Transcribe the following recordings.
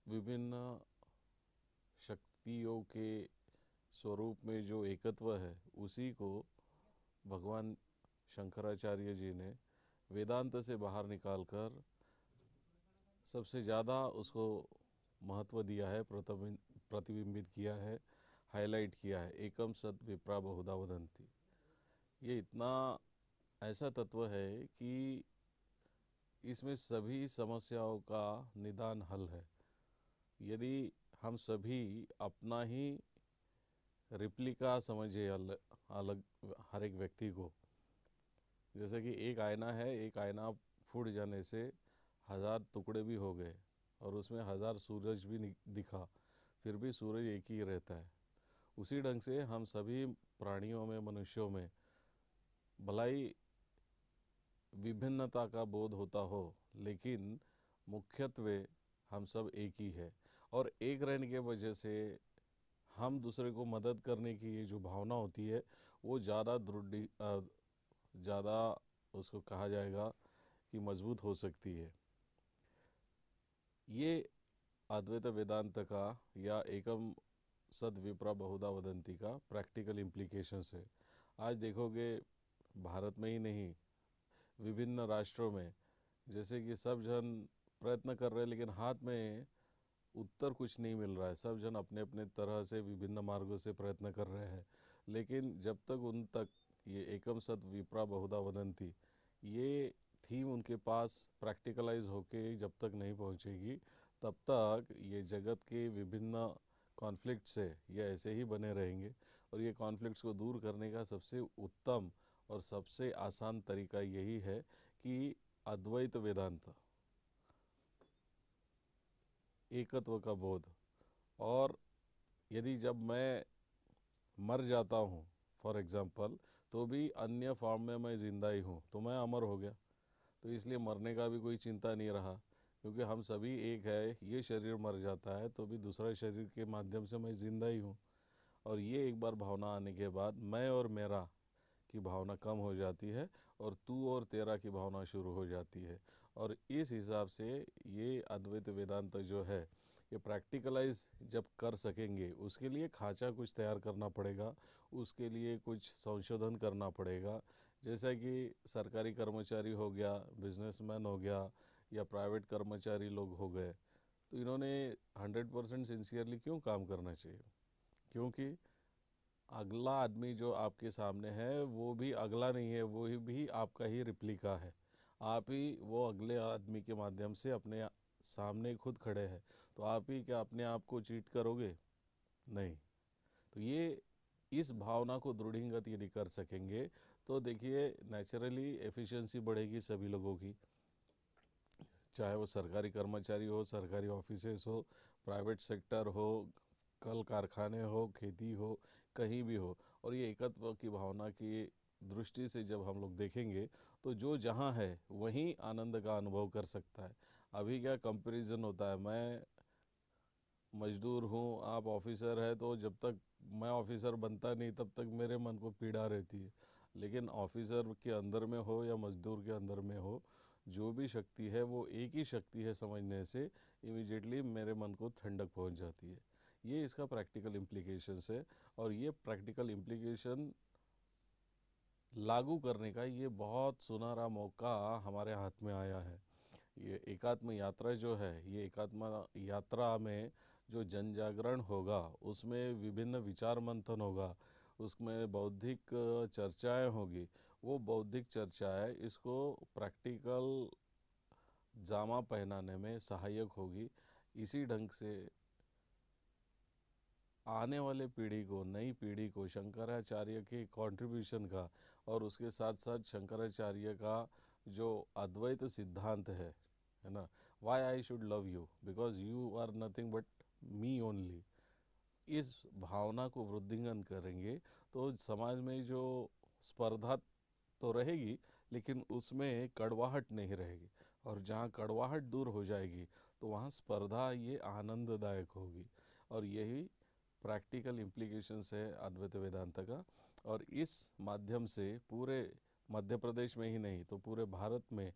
विभिन्न शक्तियों के स्वरूप में जो एकत्व है उसी को भगवान शंकराचार्य जी ने वेदांत से बाहर निकालकर सबसे ज़्यादा उसको महत्व दिया है, प्रतिबिंबित किया है, हाईलाइट किया है। एकम सत विप्रा बहुधा वदंती। ये इतना ऐसा तत्व है कि इसमें सभी समस्याओं का निदान हल है। यदि हम सभी अपना ही रिप्लिका समझे अलग हर एक व्यक्ति को, जैसे कि एक आईना है, एक आईना फूट जाने से 1000 टुकड़े भी हो गए और उसमें 1000 सूरज भी दिखा, फिर भी सूरज एक ही रहता है। उसी ढंग से हम सभी प्राणियों में, मनुष्यों में भलाई विभिन्नता का बोध होता हो, लेकिन मुख्यत्वे हम सब एक ही है। और एक रहने के वजह से हम दूसरे को मदद करने की ये जो भावना होती है वो ज़्यादा ज़्यादा उसको कहा जाएगा कि मजबूत हो सकती है। ये अद्वैत वेदांत का या एकम सद विप्रा बहुधा वदंती का प्रैक्टिकल इम्प्लीकेशंस है। आज देखोगे भारत में ही नहीं, विभिन्न राष्ट्रों में जैसे कि सब जन प्रयत्न कर रहे हैं, लेकिन हाथ में उत्तर कुछ नहीं मिल रहा है। सब जन अपने अपने तरह से विभिन्न मार्गों से प्रयत्न कर रहे हैं, लेकिन जब तक उन तक ये एकम सत विप्रा बहुधा वदंती ये थीम उनके पास प्रैक्टिकलाइज होके जब तक नहीं पहुंचेगी, तब तक ये जगत के विभिन्न कॉन्फ्लिक्ट्स है ये ऐसे ही बने रहेंगे। और ये कॉन्फ्लिक्ट्स को दूर करने का सबसे उत्तम और सबसे आसान तरीका यही है कि अद्वैत वेदांत, एकत्व का बोध। और यदि जब मैं मर जाता हूँ फॉर एग्ज़ाम्पल, तो भी अन्य फॉर्म में मैं ज़िंदा ही हूँ, तो मैं अमर हो गया। तो इसलिए मरने का भी कोई चिंता नहीं रहा, क्योंकि हम सभी एक है। ये शरीर मर जाता है तो भी दूसरा शरीर के माध्यम से मैं ज़िंदा ही हूँ। और ये एक बार भावना आने के बाद मैं और मेरा की भावना कम हो जाती है और तू और तेरा की भावना शुरू हो जाती है। और इस हिसाब से ये अद्वैत वेदांत जो है ये प्रैक्टिकलाइज जब कर सकेंगे, उसके लिए खांचा कुछ तैयार करना पड़ेगा, उसके लिए कुछ संशोधन करना पड़ेगा। जैसा कि सरकारी कर्मचारी हो गया, बिजनेसमैन हो गया या प्राइवेट कर्मचारी लोग हो गए, तो इन्होंने 100% सिंसियरली क्यों काम करना चाहिए? क्योंकि अगला आदमी जो आपके सामने है वो भी अगला नहीं है, वो भी आपका ही रिप्लिका है। आप ही वो अगले आदमी के माध्यम से अपने सामने खुद खड़े हैं, तो आप ही क्या अपने आप को चीट करोगे? नहीं। तो ये इस भावना को दृढ़ीगत यदि कर सकेंगे तो देखिए नेचुरली एफिशिएंसी बढ़ेगी सभी लोगों की, चाहे वो सरकारी कर्मचारी हो, सरकारी ऑफिसेस हो, प्राइवेट सेक्टर हो, कल कारखाने हो, खेती हो, कहीं भी हो। और ये एकत्व की भावना की दृष्टि से जब हम लोग देखेंगे तो जो जहाँ है वहीं आनंद का अनुभव कर सकता है। अभी क्या कंपैरिजन होता है, मैं मजदूर हूँ, आप ऑफिसर है, तो जब तक मैं ऑफिसर बनता नहीं तब तक मेरे मन को पीड़ा रहती है। लेकिन ऑफिसर के अंदर में हो या मजदूर के अंदर में हो, जो भी शक्ति है वो एक ही शक्ति है समझने से इमीडिएटली मेरे मन को ठंडक पहुंच जाती है। ये इसका प्रैक्टिकल इम्प्लीकेशंस है। और ये प्रैक्टिकल इम्प्लीकेशन लागू करने का ये बहुत सुनहरा मौका हमारे हाथ में आया है। ये एकात्म यात्रा जो है, ये एकात्म यात्रा में जो जन जागरण होगा, उसमें विभिन्न विचार मंथन होगा, उसमें बौद्धिक चर्चाएं होगी। वो बौद्धिक चर्चाएं इसको प्रैक्टिकल जामा पहनाने में सहायक होगी। इसी ढंग से आने वाले पीढ़ी को, नई पीढ़ी को शंकराचार्य के कंट्रीब्यूशन का और उसके साथ साथ शंकराचार्य का जो अद्वैत सिद्धांत है ना, why I should love you because you are nothing but me only, इस भावना को वृद्धिंगत करेंगे तो समाज में जो स्पर्धा तो रहेगी, लेकिन उसमें कड़वाहट नहीं रहेगी। और जहाँ कड़वाहट दूर हो जाएगी तो वहाँ स्पर्धा ये आनंददायक होगी। और यही प्रैक्टिकल इम्प्लीकेशंस है अद्वैत वेदांत का। और इस माध्यम से पूरे मध्य प्रदेश में ही नहीं तो पूरे भारत में,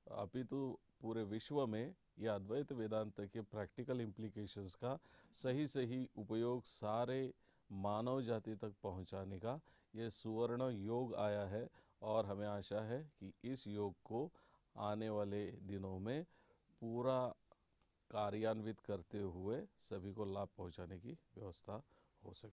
अपितु पूरे विश्व में ये अद्वैत वेदांत के प्रैक्टिकल इम्प्लीकेशंस का सही सही उपयोग सारे मानव जाति तक पहुंचाने का ये सुवर्ण योग आया है। और हमें आशा है कि इस योग को आने वाले दिनों में पूरा कार्यान्वित करते हुए सभी को लाभ पहुंचाने की व्यवस्था हो सके।